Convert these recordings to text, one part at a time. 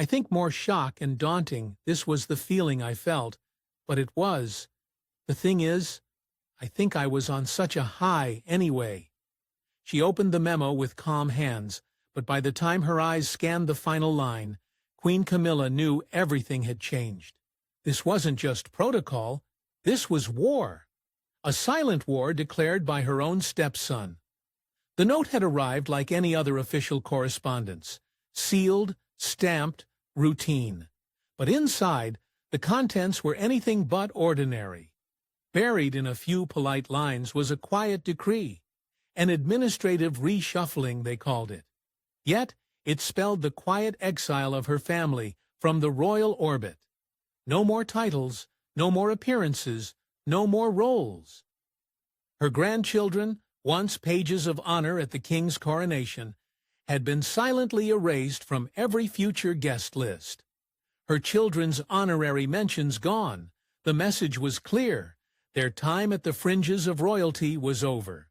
I think more shock and daunting, this was the feeling I felt, but it was. The thing is, I think I was on such a high anyway. She opened the memo with calm hands, but by the time her eyes scanned the final line, Queen Camilla knew everything had changed. This wasn't just protocol, this was war. A silent war declared by her own stepson. The note had arrived like any other official correspondence, sealed, stamped, routine. But inside, the contents were anything but ordinary. Buried in a few polite lines was a quiet decree, an administrative reshuffling, they called it. Yet, it spelled the quiet exile of her family from the royal orbit. No more titles, no more appearances, no more roles. Her grandchildren, once pages of honor at the king's coronation, had been silently erased from every future guest list. Her children's honorary mentions gone, the message was clear, their time at the fringes of royalty was over.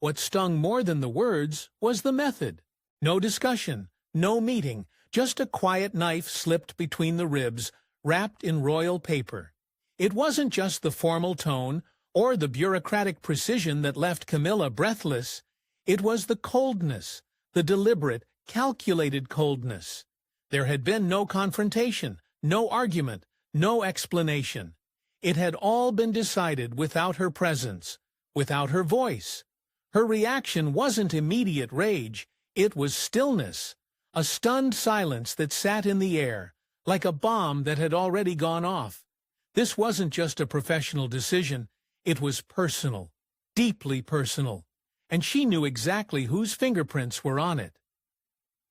What stung more than the words was the method. No discussion, no meeting, just a quiet knife slipped between the ribs, wrapped in royal paper. It wasn't just the formal tone or the bureaucratic precision that left Camilla breathless. It was the coldness, the deliberate, calculated coldness. There had been no confrontation, no argument, no explanation. It had all been decided without her presence, without her voice. Her reaction wasn't immediate rage, it was stillness, a stunned silence that sat in the air, like a bomb that had already gone off. This wasn't just a professional decision, it was personal, deeply personal, and she knew exactly whose fingerprints were on it.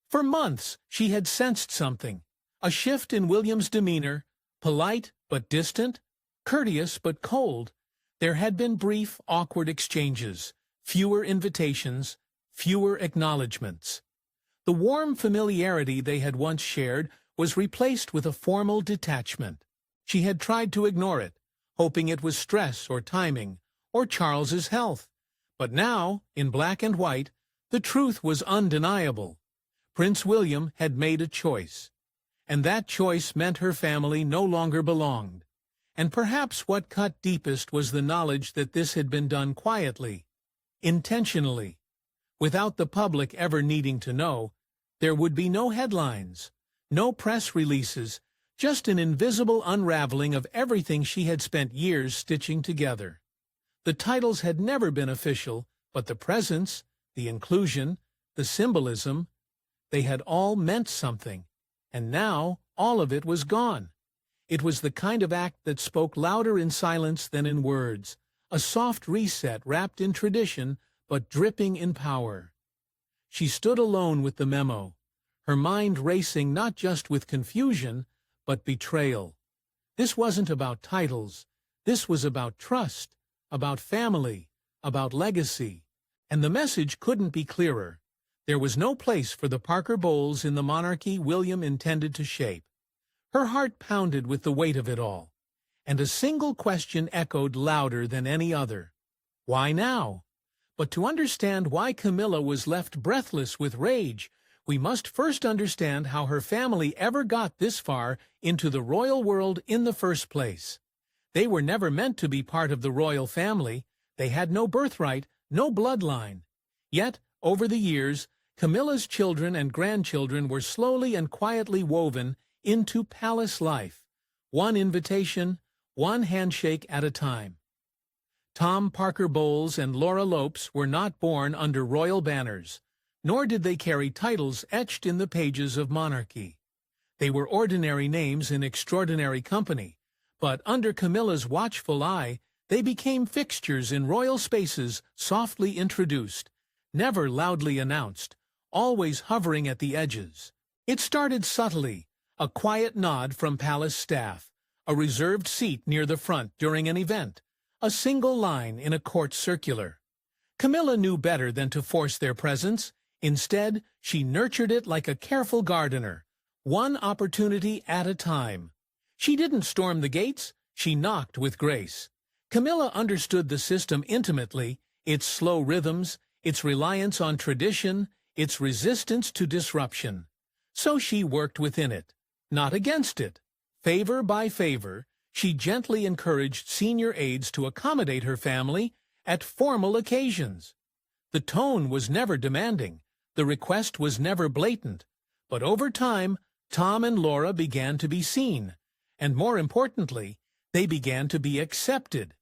For months, she had sensed something, a shift in William's demeanor, polite but distant, courteous but cold. There had been brief, awkward exchanges, fewer invitations, fewer acknowledgments. The warm familiarity they had once shared was replaced with a formal detachment. She had tried to ignore it, hoping it was stress or timing, or Charles's health. But now, in black and white, the truth was undeniable. Prince William had made a choice, and that choice meant her family no longer belonged. And perhaps what cut deepest was the knowledge that this had been done quietly, intentionally. Without the public ever needing to know, there would be no headlines, no press releases, just an invisible unraveling of everything she had spent years stitching together. The titles had never been official, but the presence, the inclusion, the symbolism, they had all meant something, and now all of it was gone. It was the kind of act that spoke louder in silence than in words, a soft reset wrapped in tradition but dripping in power. She stood alone with the memo, her mind racing not just with confusion, but betrayal. This wasn't about titles, this was about trust, about family, about legacy, and the message couldn't be clearer. There was no place for the Parker Bowles in the monarchy William intended to shape. Her heart pounded with the weight of it all, and a single question echoed louder than any other. Why now? But to understand why Camilla was left breathless with rage, we must first understand how her family ever got this far into the royal world in the first place. They were never meant to be part of the royal family. They had no birthright, no bloodline. Yet, over the years, Camilla's children and grandchildren were slowly and quietly woven into palace life, one invitation, one handshake at a time. Tom Parker Bowles and Laura Lopes were not born under royal banners, nor did they carry titles etched in the pages of monarchy. They were ordinary names in extraordinary company, but under Camilla's watchful eye, they became fixtures in royal spaces, softly introduced, never loudly announced, always hovering at the edges. It started subtly, a quiet nod from palace staff, a reserved seat near the front during an event, a single line in a court circular. Camilla knew better than to force their presence. Instead, she nurtured it like a careful gardener, one opportunity at a time. She didn't storm the gates, she knocked with grace. Camilla understood the system intimately, its slow rhythms, its reliance on tradition, its resistance to disruption. So she worked within it, not against it. Favor by favor, she gently encouraged senior aides to accommodate her family at formal occasions. The tone was never demanding, the request was never blatant, but over time, Tom and Laura began to be seen, and more importantly, they began to be accepted.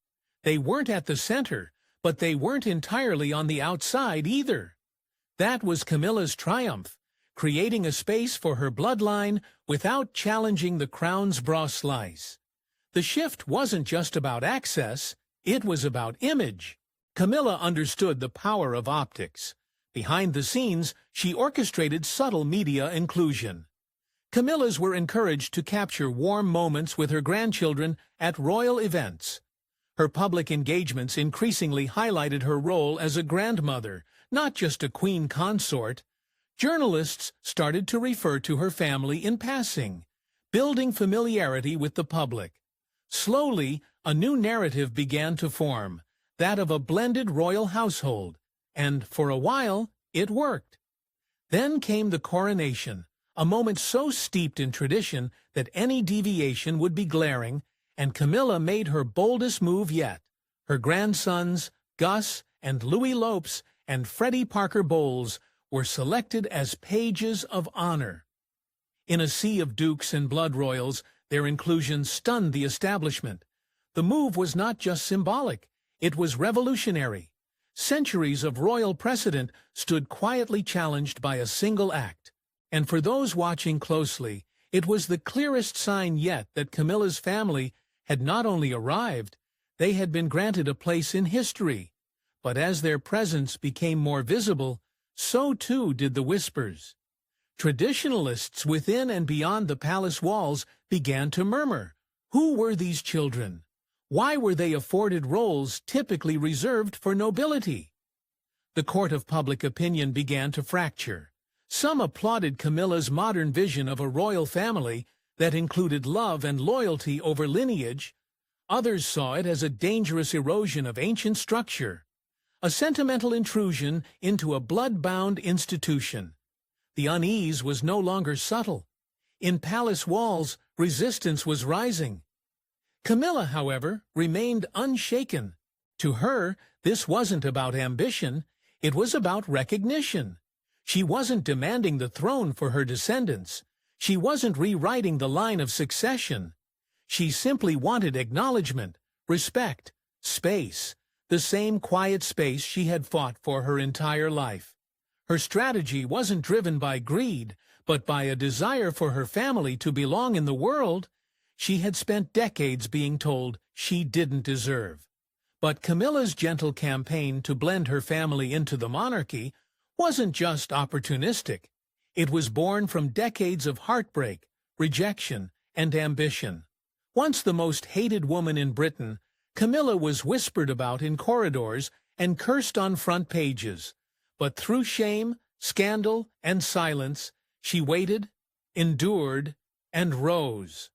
They weren't at the center, but they weren't entirely on the outside either. That was Camilla's triumph, creating a space for her bloodline without challenging the crown's broad slice. The shift wasn't just about access, it was about image. Camilla understood the power of optics. Behind the scenes, she orchestrated subtle media inclusion. Camillas were encouraged to capture warm moments with her grandchildren at royal events. Her public engagements increasingly highlighted her role as a grandmother, not just a queen consort. Journalists started to refer to her family in passing, building familiarity with the public. Slowly, a new narrative began to form, that of a blended royal household, and for a while, it worked. Then came the coronation, a moment so steeped in tradition that any deviation would be glaring, and Camilla made her boldest move yet. Her grandsons, Gus and Louis Lopes and Freddie Parker Bowles, were selected as pages of honor. In a sea of dukes and blood royals, their inclusion stunned the establishment. The move was not just symbolic, it was revolutionary. Centuries of royal precedent stood quietly challenged by a single act. And for those watching closely, it was the clearest sign yet that Camilla's family had not only arrived, they had been granted a place in history. But as their presence became more visible, so too did the whispers. Traditionalists within and beyond the palace walls began to murmur. Who were these children? Why were they afforded roles typically reserved for nobility? The court of public opinion began to fracture. Some applauded Camilla's modern vision of a royal family that included love and loyalty over lineage. Others saw it as a dangerous erosion of ancient structure, a sentimental intrusion into a blood-bound institution. The unease was no longer subtle. In palace walls, resistance was rising. Camilla, however, remained unshaken. To her, this wasn't about ambition, it was about recognition. She wasn't demanding the throne for her descendants. She wasn't rewriting the line of succession. She simply wanted acknowledgement, respect, space, the same quiet space she had fought for her entire life. Her strategy wasn't driven by greed, but by a desire for her family to belong in the world she had spent decades being told she didn't deserve. But Camilla's gentle campaign to blend her family into the monarchy wasn't just opportunistic. It was born from decades of heartbreak, rejection, and ambition. Once the most hated woman in Britain, Camilla was whispered about in corridors and cursed on front pages. But through shame, scandal, and silence, she waited, endured, and rose.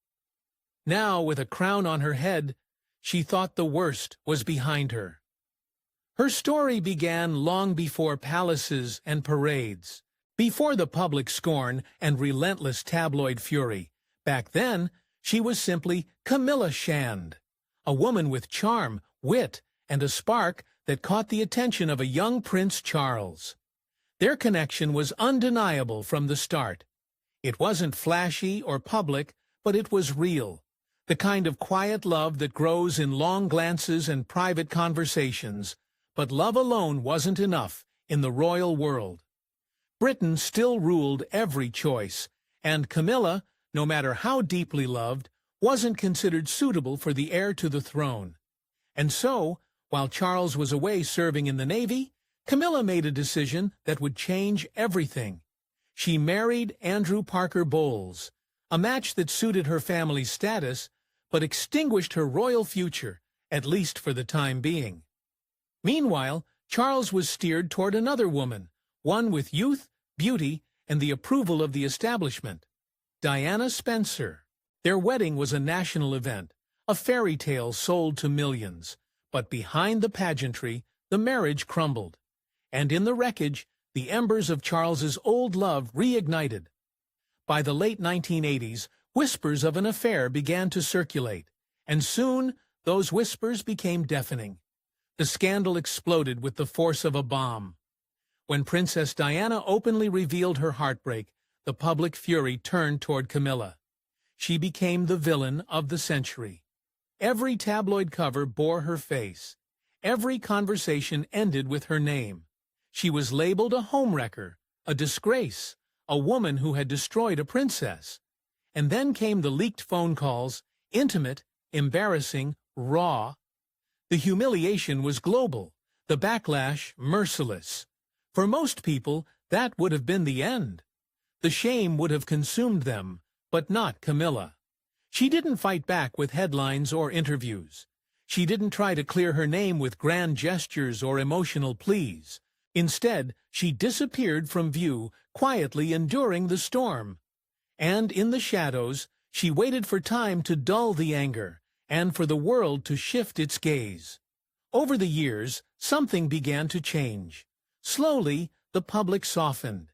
Now, with a crown on her head, she thought the worst was behind her. Her story began long before palaces and parades, before the public scorn and relentless tabloid fury. Back then, she was simply Camilla Shand, a woman with charm, wit, and a spark that caught the attention of a young Prince Charles. Their connection was undeniable from the start. It wasn't flashy or public, but it was real. The kind of quiet love that grows in long glances and private conversations. But love alone wasn't enough in the royal world. Britain still ruled every choice, and Camilla, no matter how deeply loved, wasn't considered suitable for the heir to the throne. And so, while Charles was away serving in the Navy, Camilla made a decision that would change everything. She married Andrew Parker Bowles, a match that suited her family's status, but extinguished her royal future, at least for the time being. Meanwhile, Charles was steered toward another woman, one with youth, beauty, and the approval of the establishment. Diana Spencer. Their wedding was a national event, a fairy tale sold to millions. But behind the pageantry, the marriage crumbled. And in the wreckage, the embers of Charles's old love reignited. By the late 1980s, Whispers of an affair began to circulate, and soon those whispers became deafening. The scandal exploded with the force of a bomb. When Princess Diana openly revealed her heartbreak, the public fury turned toward Camilla. She became the villain of the century. Every tabloid cover bore her face. Every conversation ended with her name. She was labeled a homewrecker, a disgrace, a woman who had destroyed a princess. And then came the leaked phone calls, intimate, embarrassing, raw. The humiliation was global, the backlash merciless. For most people, that would have been the end. The shame would have consumed them, but not Camilla. She didn't fight back with headlines or interviews. She didn't try to clear her name with grand gestures or emotional pleas. Instead, she disappeared from view, quietly enduring the storm. And in the shadows, she waited for time to dull the anger, and for the world to shift its gaze. Over the years, something began to change. Slowly, the public softened.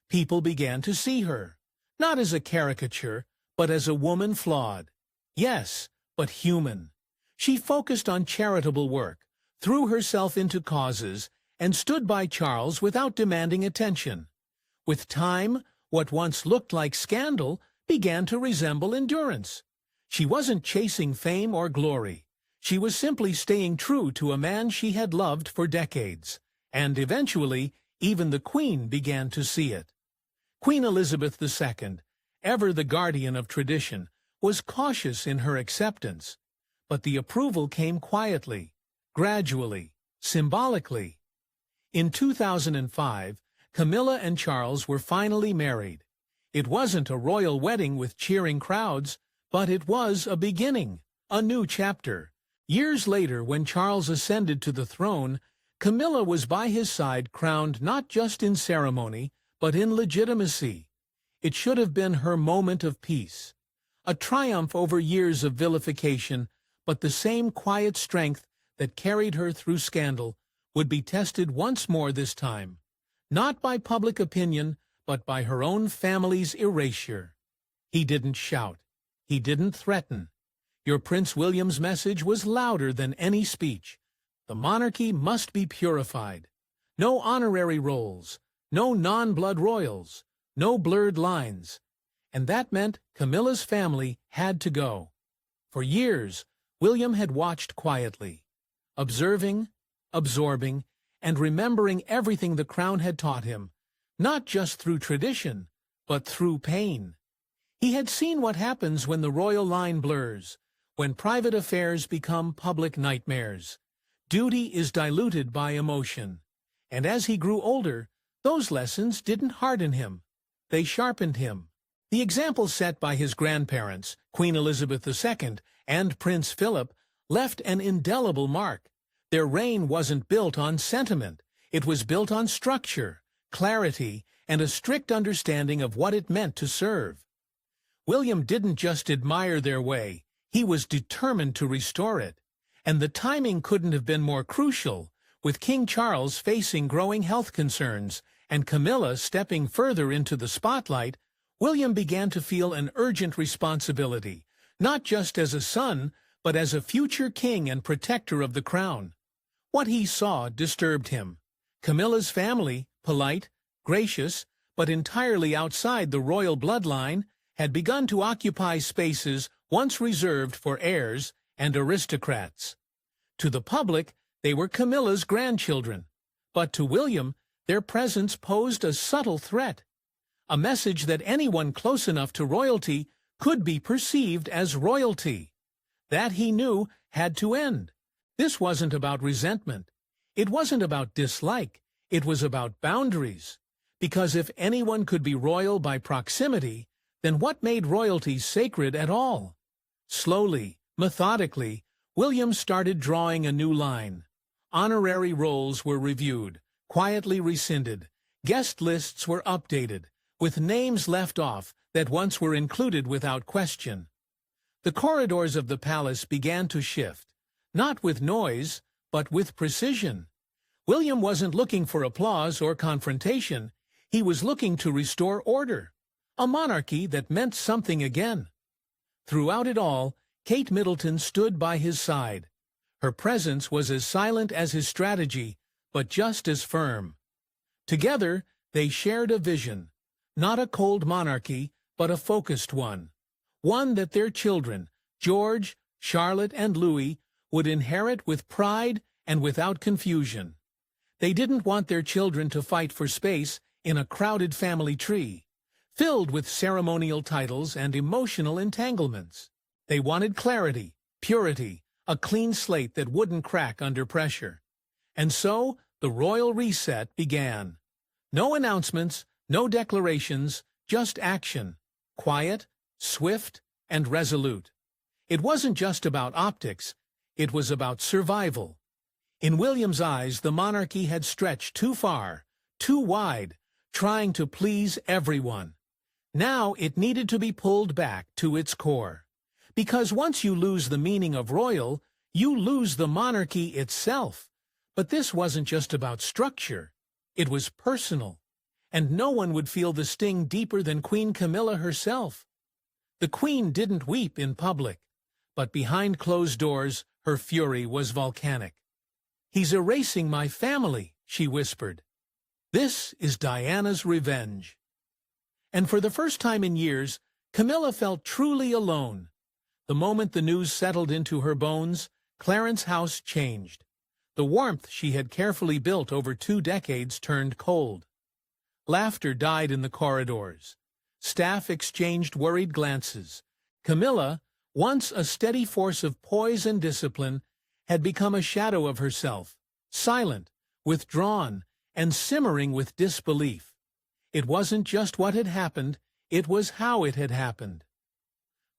People began to see her, not as a caricature, but as a woman flawed. Yes, but human. She focused on charitable work, threw herself into causes, and stood by Charles without demanding attention. With time, what once looked like scandal began to resemble endurance. She wasn't chasing fame or glory. She was simply staying true to a man she had loved for decades. And eventually, even the Queen began to see it. Queen Elizabeth II, ever the guardian of tradition, was cautious in her acceptance. But the approval came quietly, gradually, symbolically. In 2005, Camilla and Charles were finally married. It wasn't a royal wedding with cheering crowds, but it was a beginning, a new chapter. Years later, when Charles ascended to the throne, Camilla was by his side, crowned not just in ceremony, but in legitimacy. It should have been her moment of peace, a triumph over years of vilification, but the same quiet strength that carried her through scandal would be tested once more this time, not by public opinion, but by her own family's erasure. He didn't shout. He didn't threaten. Your Prince William's message was louder than any speech. The monarchy must be purified. No honorary roles, no non-blood royals, no blurred lines. And that meant Camilla's family had to go. For years, William had watched quietly, observing, absorbing, and remembering everything the crown had taught him, not just through tradition, but through pain. He had seen what happens when the royal line blurs, when private affairs become public nightmares. Duty is diluted by emotion. And as he grew older, those lessons didn't harden him. They sharpened him. The example set by his grandparents, Queen Elizabeth II and Prince Philip, left an indelible mark. Their reign wasn't built on sentiment. It was built on structure, clarity, and a strict understanding of what it meant to serve. William didn't just admire their way. He was determined to restore it. And the timing couldn't have been more crucial, with King Charles facing growing health concerns and Camilla stepping further into the spotlight. William began to feel an urgent responsibility, not just as a son, but as a future king and protector of the crown. What he saw disturbed him. Camilla's family, polite, gracious, but entirely outside the royal bloodline, had begun to occupy spaces once reserved for heirs and aristocrats. To the public, they were Camilla's grandchildren, but to William, their presence posed a subtle threat, a message that anyone close enough to royalty could be perceived as royalty. That, he knew, had to end. This wasn't about resentment. It wasn't about dislike. It was about boundaries. Because if anyone could be royal by proximity, then what made royalty sacred at all? Slowly, methodically, William started drawing a new line. Honorary roles were reviewed, quietly rescinded. Guest lists were updated, with names left off that once were included without question. The corridors of the palace began to shift, not with noise, but with precision. William wasn't looking for applause or confrontation. He was looking to restore order, a monarchy that meant something again. Throughout it all, Kate Middleton stood by his side. Her presence was as silent as his strategy, but just as firm. Together, they shared a vision, not a cold monarchy, but a focused one. One that their children, George, Charlotte, and Louis, would inherit with pride and without confusion. They didn't want their children to fight for space in a crowded family tree, filled with ceremonial titles and emotional entanglements. They wanted clarity, purity, a clean slate that wouldn't crack under pressure. And so, the royal reset began. No announcements, no declarations, just action, quiet, swift, and resolute. It wasn't just about optics, it was about survival. In William's eyes, the monarchy had stretched too far, too wide, trying to please everyone. Now it needed to be pulled back to its core. Because once you lose the meaning of royal, you lose the monarchy itself. But this wasn't just about structure. It was personal. And no one would feel the sting deeper than Queen Camilla herself. The Queen didn't weep in public, but behind closed doors, her fury was volcanic. "He's erasing my family," she whispered. "This is Diana's revenge." And for the first time in years, Camilla felt truly alone. The moment the news settled into her bones, Clarence House changed. The warmth she had carefully built over 2 decades turned cold. Laughter died in the corridors. Staff exchanged worried glances. Camilla, once a steady force of poise and discipline, had become a shadow of herself, silent, withdrawn, and simmering with disbelief. It wasn't just what had happened, it was how it had happened.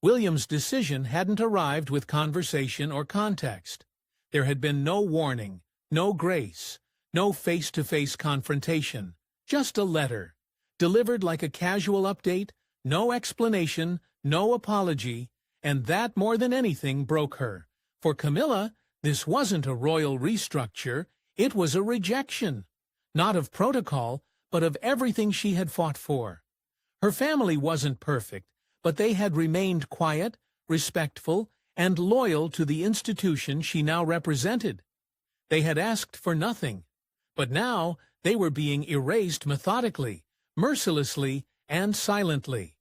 William's decision hadn't arrived with conversation or context. There had been no warning, no grace, no face-to-face confrontation, just a letter, delivered like a casual update, no explanation, no apology, and that more than anything broke her. For Camilla, this wasn't a royal restructure, it was a rejection, not of protocol, but of everything she had fought for. Her family wasn't perfect, but they had remained quiet, respectful, and loyal to the institution she now represented. They had asked for nothing, but now they were being erased methodically, mercilessly, and silently.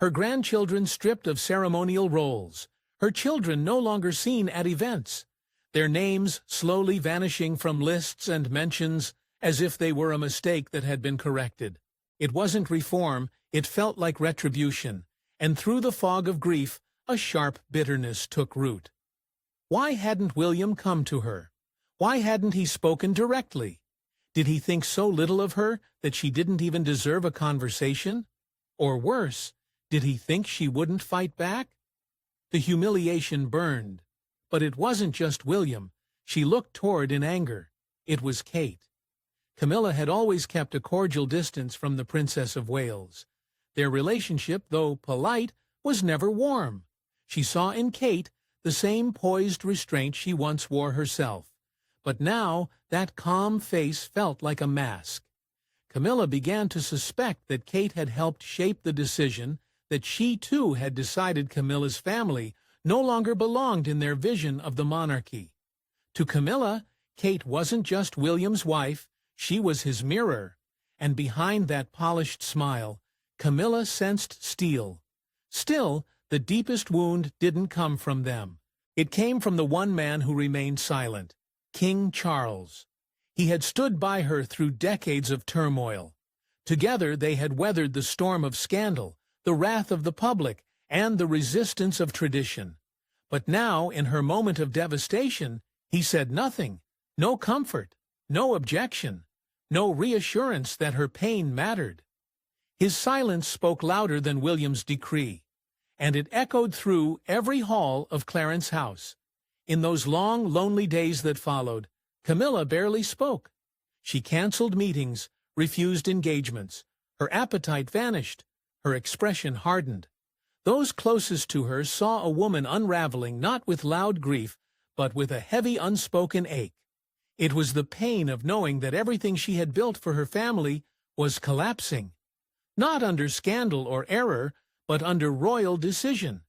Her grandchildren stripped of ceremonial roles, her children no longer seen at events, their names slowly vanishing from lists and mentions as if they were a mistake that had been corrected. It wasn't reform, it felt like retribution, and through the fog of grief, a sharp bitterness took root. Why hadn't William come to her? Why hadn't he spoken directly? Did he think so little of her that she didn't even deserve a conversation? Or worse, did he think she wouldn't fight back? The humiliation burned. But it wasn't just William she looked toward in anger. It was Kate. Camilla had always kept a cordial distance from the Princess of Wales. Their relationship, though polite, was never warm. She saw in Kate the same poised restraint she once wore herself. But now that calm face felt like a mask. Camilla began to suspect that Kate had helped shape the decision, that she too had decided Camilla's family no longer belonged in their vision of the monarchy. To Camilla, Kate wasn't just William's wife, she was his mirror. And behind that polished smile, Camilla sensed steel. Still, the deepest wound didn't come from them. It came from the one man who remained silent, King Charles. He had stood by her through decades of turmoil. Together they had weathered the storm of scandal, the wrath of the public, and the resistance of tradition. But now, in her moment of devastation, he said nothing, no comfort, no objection, no reassurance that her pain mattered. His silence spoke louder than William's decree, and it echoed through every hall of Clarence House. In those long, lonely days that followed, Camilla barely spoke. She canceled meetings, refused engagements. Her appetite vanished, her expression hardened. Those closest to her saw a woman unraveling not with loud grief, but with a heavy unspoken ache. It was the pain of knowing that everything she had built for her family was collapsing. Not under scandal or error, but under royal decision.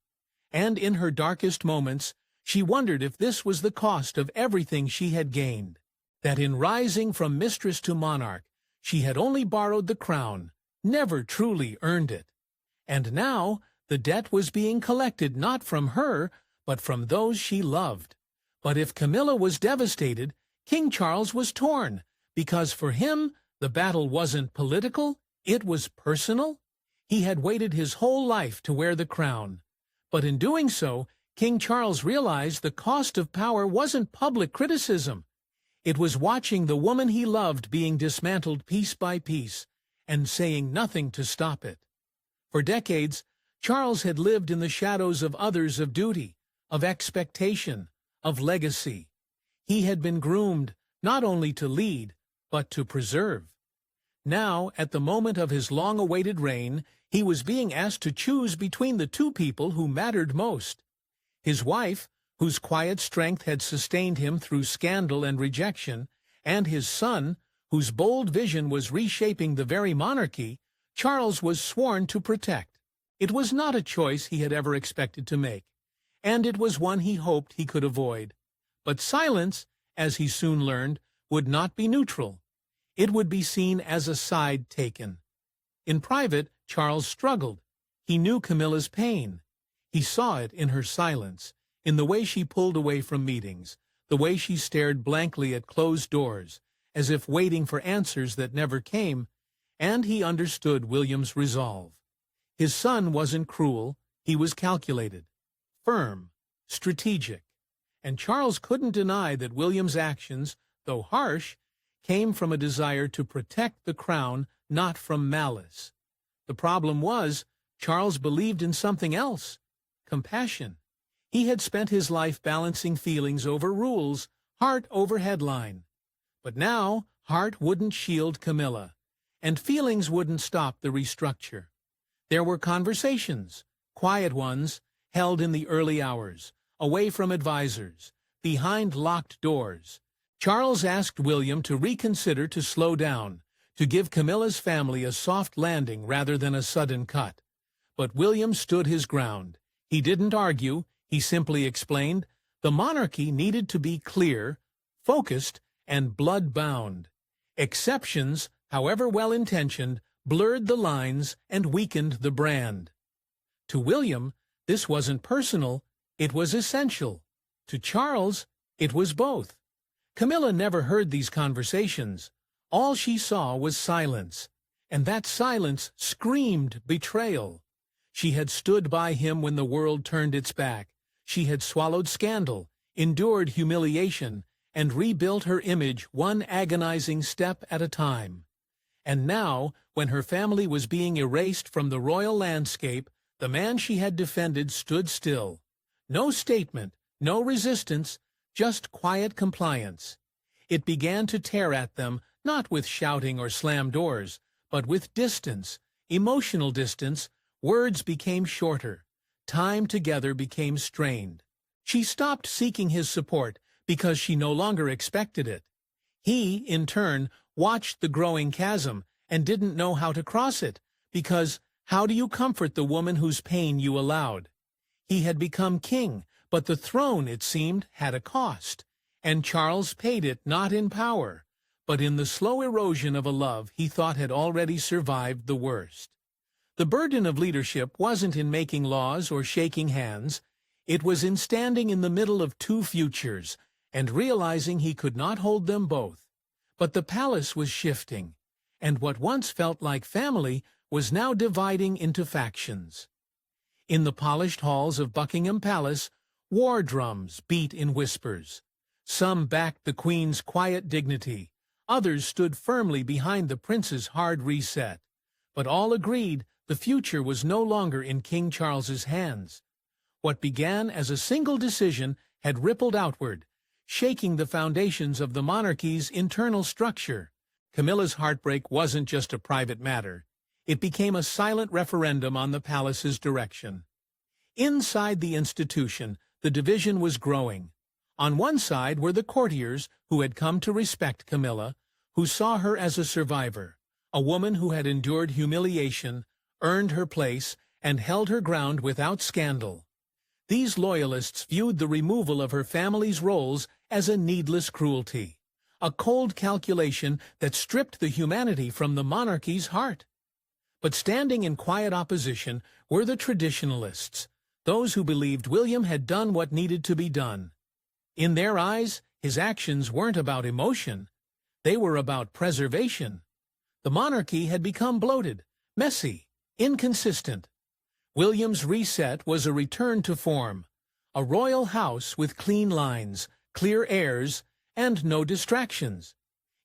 and in her darkest moments, she wondered if this was the cost of everything she had gained, that in rising from mistress to monarch, she had only borrowed the crown, never truly earned it. And now, the debt was being collected not from her, but from those she loved. But if Camilla was devastated, King Charles was torn, because for him, the battle wasn't political, it was personal. He had waited his whole life to wear the crown. But in doing so, King Charles realized the cost of power wasn't public criticism. It was watching the woman he loved being dismantled piece by piece, and saying nothing to stop it. For decades, Charles had lived in the shadows of others of duty, of expectation, of legacy. He had been groomed not only to lead, but to preserve. Now, at the moment of his long-awaited reign, he was being asked to choose between the two people who mattered most. His wife, whose quiet strength had sustained him through scandal and rejection, and his son, whose bold vision was reshaping the very monarchy, Charles was sworn to protect. It was not a choice he had ever expected to make, and it was one he hoped he could avoid. But silence, as he soon learned, would not be neutral. It would be seen as a side taken. In private, Charles struggled. He knew Camilla's pain. He saw it in her silence, in the way she pulled away from meetings, the way she stared blankly at closed doors, as if waiting for answers that never came, and he understood William's resolve. His son wasn't cruel, he was calculated, firm, strategic, and Charles couldn't deny that William's actions, though harsh, came from a desire to protect the crown, not from malice. The problem was, Charles believed in something else, compassion. He had spent his life balancing feelings over rules, heart over headline. But now, heart wouldn't shield Camilla, and feelings wouldn't stop the restructure. There were conversations, quiet ones, held in the early hours, away from advisors, behind locked doors. Charles asked William to reconsider, to slow down, to give Camilla's family a soft landing rather than a sudden cut. But William stood his ground. He didn't argue, he simply explained the monarchy needed to be clear, focused, and blood-bound. Exceptions, however well-intentioned, blurred the lines and weakened the brand. To William, this wasn't personal, it was essential. To Charles, it was both. Camilla never heard these conversations. All she saw was silence, and that silence screamed betrayal. She had stood by him when the world turned its back. She had swallowed scandal, endured humiliation, and rebuilt her image one agonizing step at a time. And now, when her family was being erased from the royal landscape, the man she had defended stood still. No statement, no resistance, just quiet compliance. It began to tear at them, not with shouting or slam doors, but with distance, emotional distance. Words became shorter. Time together became strained. She stopped seeking his support because she no longer expected it. He, in turn, watched the growing chasm and didn't know how to cross it, because how do you comfort the woman whose pain you allowed? He had become king, but the throne, it seemed, had a cost, and Charles paid it not in power, but in the slow erosion of a love he thought had already survived the worst. The burden of leadership wasn't in making laws or shaking hands. It was in standing in the middle of two futures and realizing he could not hold them both. But the palace was shifting, and what once felt like family was now dividing into factions. In the polished halls of Buckingham Palace, war drums beat in whispers. Some backed the Queen's quiet dignity. Others stood firmly behind the prince's hard reset. But all agreed the future was no longer in King Charles's hands. What began as a single decision had rippled outward, shaking the foundations of the monarchy's internal structure. Camilla's heartbreak wasn't just a private matter. It became a silent referendum on the palace's direction. Inside the institution, the division was growing. On one side were the courtiers who had come to respect Camilla, who saw her as a survivor, a woman who had endured humiliation, earned her place, and held her ground without scandal. These loyalists viewed the removal of her family's roles as a needless cruelty, a cold calculation that stripped the humanity from the monarchy's heart. But standing in quiet opposition were the traditionalists, those who believed William had done what needed to be done. In their eyes, his actions weren't about emotion. They were about preservation. The monarchy had become bloated, messy, inconsistent. William's reset was a return to form, a royal house with clean lines, clear airs, and no distractions.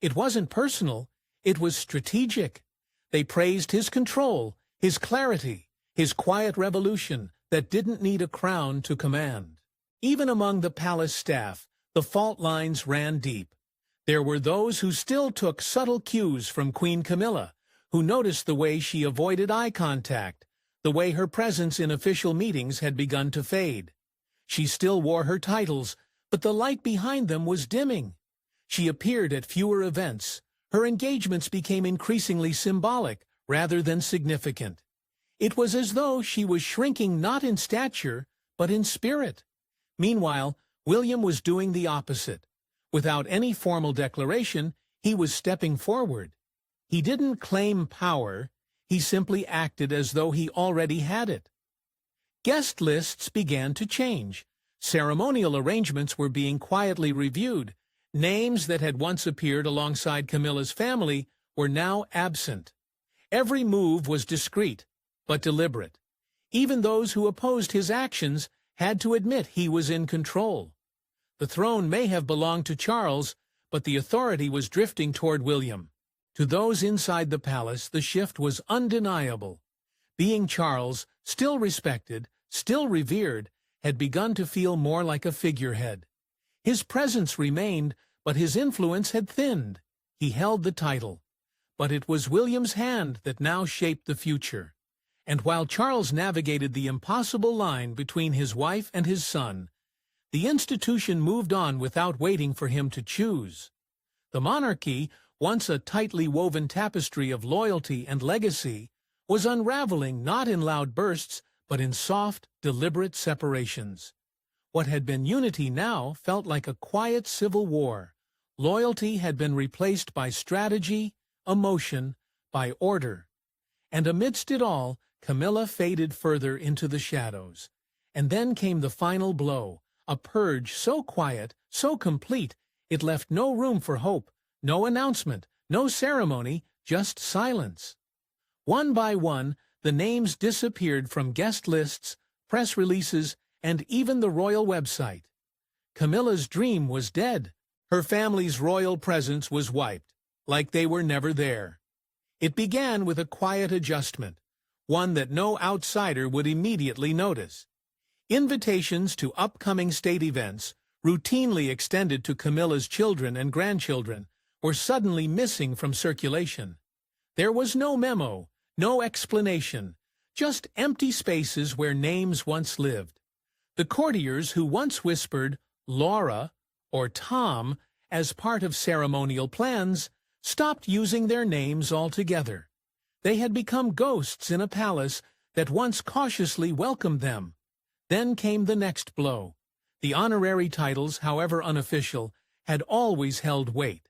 It wasn't personal, it was strategic. They praised his control, his clarity, his quiet revolution that didn't need a crown to command. Even among the palace staff, the fault lines ran deep. There were those who still took subtle cues from Queen Camilla, who noticed the way she avoided eye contact, the way her presence in official meetings had begun to fade. She still wore her titles, but the light behind them was dimming. She appeared at fewer events. Her engagements became increasingly symbolic rather than significant. It was as though she was shrinking not in stature, but in spirit. Meanwhile, William was doing the opposite. Without any formal declaration, he was stepping forward. He didn't claim power, he simply acted as though he already had it. Guest lists began to change. Ceremonial arrangements were being quietly reviewed. Names that had once appeared alongside Camilla's family were now absent. Every move was discreet, but deliberate. Even those who opposed his actions had to admit he was in control. The throne may have belonged to Charles, but the authority was drifting toward William. To those inside the palace, the shift was undeniable. Being Charles, still respected, still revered, had begun to feel more like a figurehead. His presence remained, but his influence had thinned. He held the title. But it was William's hand that now shaped the future. And while Charles navigated the impossible line between his wife and his son, the institution moved on without waiting for him to choose. The monarchy, once a tightly woven tapestry of loyalty and legacy, was unraveling not in loud bursts, but in soft, deliberate separations. What had been unity now felt like a quiet civil war. Loyalty had been replaced by strategy, emotion, by order. And amidst it all, Camilla faded further into the shadows. And then came the final blow, a purge so quiet, so complete, it left no room for hope, no announcement, no ceremony, just silence. One by one, the names disappeared from guest lists, press releases, and even the royal website. Camilla's dream was dead. Her family's royal presence was wiped, like they were never there. It began with a quiet adjustment, one that no outsider would immediately notice. Invitations to upcoming state events, routinely extended to Camilla's children and grandchildren, were suddenly missing from circulation. There was no memo, no explanation, just empty spaces where names once lived. The courtiers who once whispered Laura or Tom as part of ceremonial plans stopped using their names altogether. They had become ghosts in a palace that once cautiously welcomed them. Then came the next blow. The honorary titles, however unofficial, had always held weight.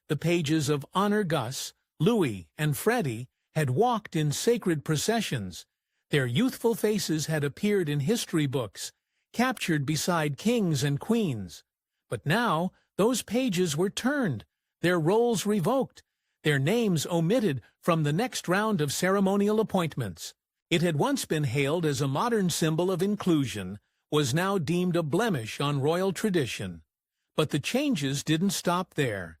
The pages of Honor Gus, Louis, and Freddie had walked in sacred processions. Their youthful faces had appeared in history books, captured beside kings and queens. But now those pages were turned, their roles revoked, their names omitted from the next round of ceremonial appointments. It had once been hailed as a modern symbol of inclusion, was now deemed a blemish on royal tradition. But the changes didn't stop there.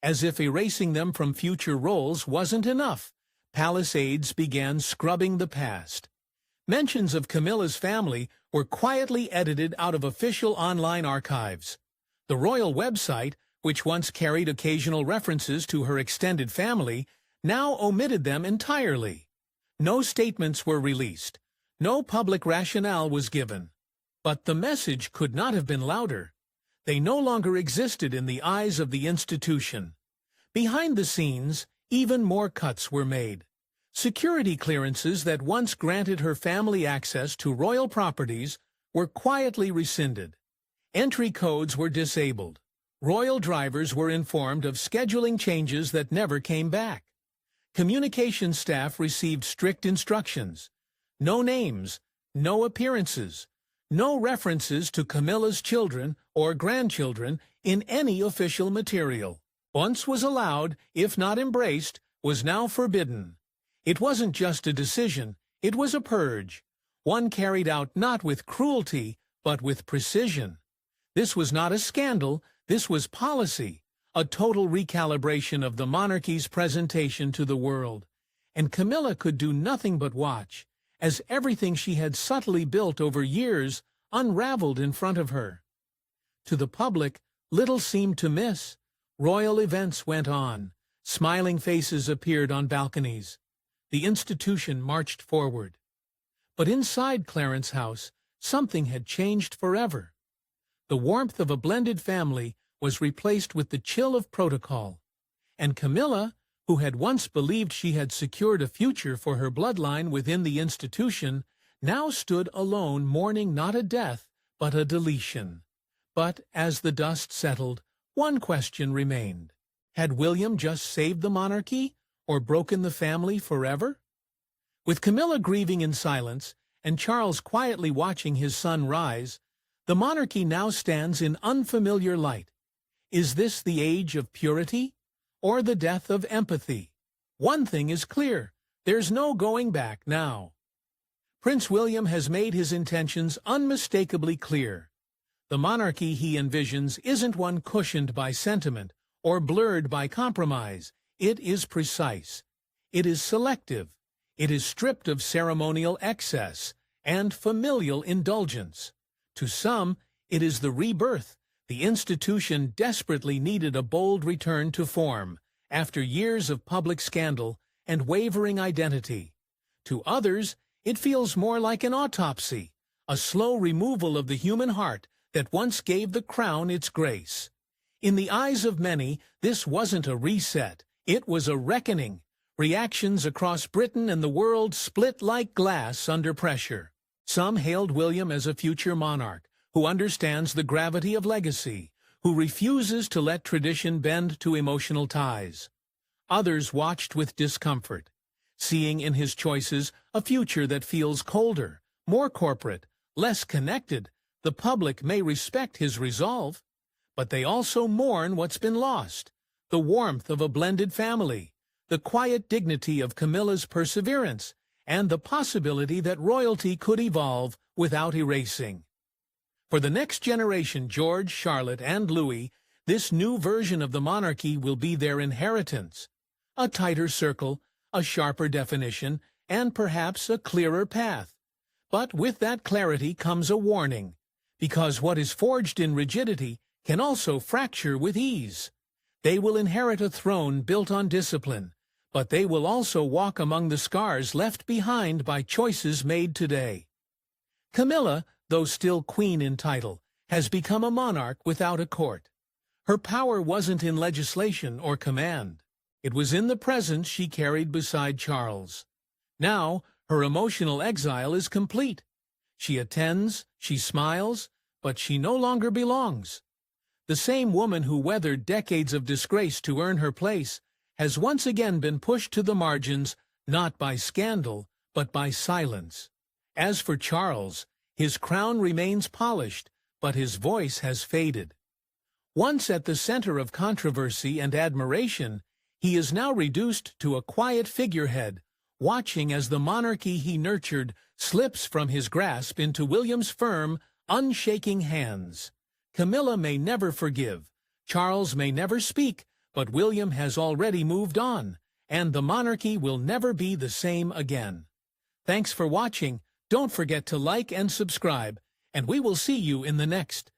As if erasing them from future roles wasn't enough, palace aides began scrubbing the past. Mentions of Camilla's family were quietly edited out of official online archives. The royal website, which once carried occasional references to her extended family, now omitted them entirely. No statements were released. No public rationale was given. But the message could not have been louder. They no longer existed in the eyes of the institution. Behind the scenes, even more cuts were made. Security clearances that once granted her family access to royal properties were quietly rescinded. Entry codes were disabled. Royal drivers were informed of scheduling changes that never came back. Communication staff received strict instructions. No names, no appearances, no references to Camilla's children or grandchildren in any official material. Once was allowed, if not embraced, was now forbidden. It wasn't just a decision, it was a purge. One carried out not with cruelty, but with precision. This was not a scandal, this was policy, a total recalibration of the monarchy's presentation to the world. And Camilla could do nothing but watch, as everything she had subtly built over years unraveled in front of her. To the public, little seemed to miss. Royal events went on. Smiling faces appeared on balconies. The institution marched forward. But inside Clarence House, something had changed forever. The warmth of a blended family was replaced with the chill of protocol. And Camilla, who had once believed she had secured a future for her bloodline within the institution, now stood alone mourning not a death, but a deletion. But as the dust settled, one question remained. Had William just saved the monarchy, or broken the family forever? With Camilla grieving in silence, and Charles quietly watching his son rise, the monarchy now stands in unfamiliar light. Is this the age of purity, or the death of empathy? One thing is clear, there's no going back now. Prince William has made his intentions unmistakably clear. The monarchy he envisions isn't one cushioned by sentiment or blurred by compromise. It is precise. It is selective. It is stripped of ceremonial excess and familial indulgence. To some, it is the rebirth. The institution desperately needed a bold return to form after years of public scandal and wavering identity. To others, it feels more like an autopsy, a slow removal of the human heart that once gave the crown its grace. In the eyes of many, this wasn't a reset, it was a reckoning. Reactions across Britain and the world split like glass under pressure. Some hailed William as a future monarch, who understands the gravity of legacy, who refuses to let tradition bend to emotional ties. Others watched with discomfort, seeing in his choices a future that feels colder, more corporate, less connected. The public may respect his resolve, but they also mourn what's been lost, the warmth of a blended family, the quiet dignity of Camilla's perseverance, and the possibility that royalty could evolve without erasing. For the next generation, George, Charlotte, and Louis, this new version of the monarchy will be their inheritance. A tighter circle, a sharper definition, and perhaps a clearer path. But with that clarity comes a warning, because what is forged in rigidity can also fracture with ease. They will inherit a throne built on discipline, but they will also walk among the scars left behind by choices made today. Camilla, though still queen in title, has become a monarch without a court. Her power wasn't in legislation or command. It was in the presence she carried beside Charles. Now, her emotional exile is complete. She attends, she smiles, but she no longer belongs. The same woman who weathered decades of disgrace to earn her place has once again been pushed to the margins, not by scandal, but by silence. As for Charles, his crown remains polished, but his voice has faded. Once at the center of controversy and admiration, he is now reduced to a quiet figurehead, watching as the monarchy he nurtured slips from his grasp into William's firm, unshaking hands. Camilla may never forgive, Charles may never speak, but William has already moved on, and the monarchy will never be the same again. Thanks for watching. Don't forget to like and subscribe, and we will see you in the next